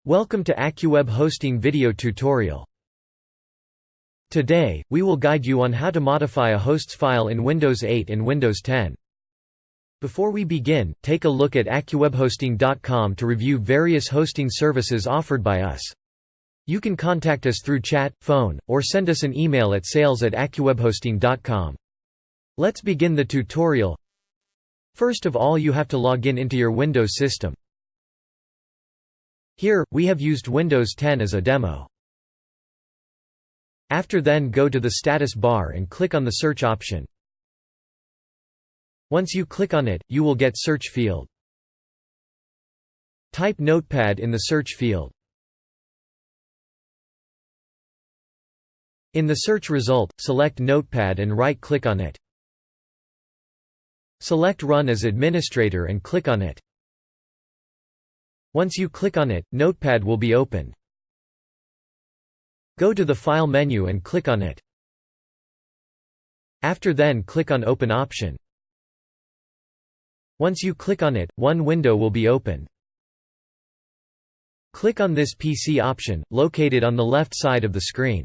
Welcome to AccuWeb Hosting video tutorial. Today, we will guide you on how to modify a host's file in Windows 8 and Windows 10. Before we begin, take a look at AccuWebHosting.com to review various hosting services offered by us. You can contact us through chat, phone, or send us an email at sales@AccuWebHosting.com. Let's begin the tutorial. First of all, you have to log into your Windows system. Here, we have used Windows 10 as a demo. After then, go to the status bar and click on the search option. Once you click on it, you will get search field. Type Notepad in the search field. In the search result, select Notepad and right-click on it. Select Run as Administrator and click on it. Once you click on it, Notepad will be opened. Go to the File menu and click on it. After then, click on Open option. Once you click on it, one window will be opened. Click on this PC option, located on the left side of the screen.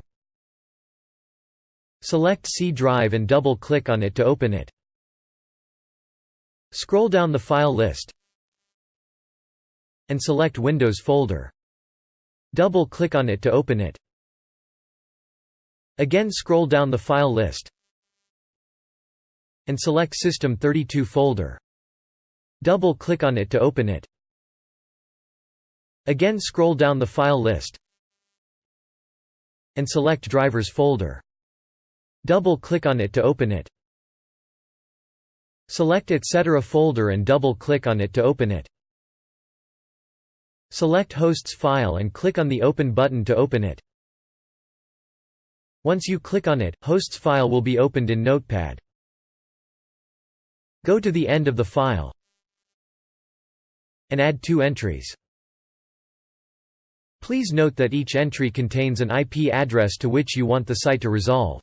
Select C drive and double-click on it to open it. Scroll down the file list and select Windows folder. Double-click on it to open it. Again, scroll down the file list and select System32 folder. Double-click on it to open it. Again, scroll down the file list and select Drivers folder. Double-click on it to open it. Select Etc. folder and double-click on it to open it. Select Hosts file and click on the Open button to open it. Once you click on it, Hosts file will be opened in Notepad. Go to the end of the file and add 2 entries. Please note that each entry contains an IP address to which you want the site to resolve.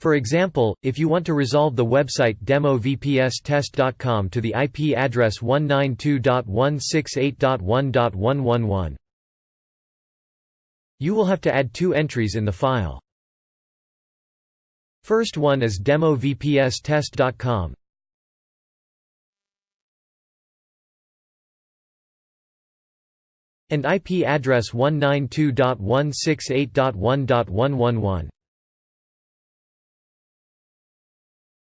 For example, if you want to resolve the website demovpstest.com to the IP address 192.168.1.111, you will have to add 2 entries in the file. First one is demovpstest.com and IP address 192.168.1.111.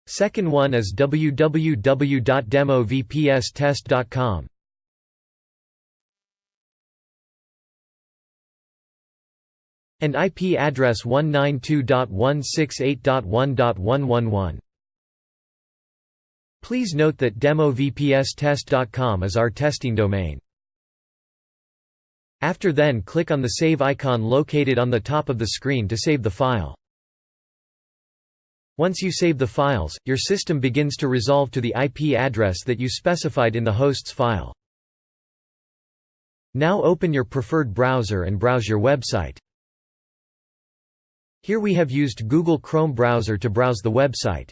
Second one is www.demovpstest.com and IP address 192.168.1.111. Please note that demovpstest.com is our testing domain. After then, click on the Save icon located on the top of the screen to save the file. Once you save the files, your system begins to resolve to the IP address that you specified in the hosts file. Now open your preferred browser and browse your website. Here we have used Google Chrome browser to browse the website.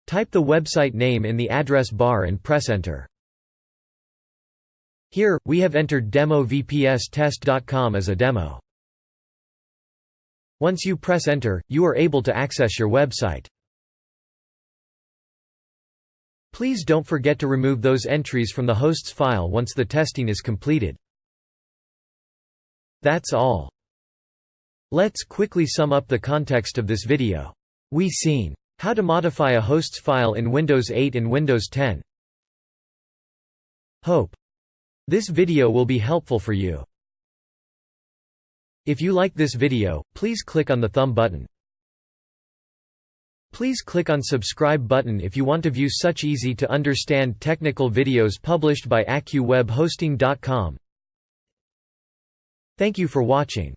Type the website name in the address bar and press Enter. Here, we have entered demovpstest.com as a demo. Once you press Enter, you are able to access your website. Please don't forget to remove those entries from the hosts file once the testing is completed. That's all. Let's quickly sum up the context of this video. We've seen how to modify a hosts file in Windows 8 and Windows 10. Hope this video will be helpful for you. If you like this video, please click on the thumb button. Please click on subscribe button if you want to view such easy to understand technical videos published by AccuWebHosting.com. Thank you for watching.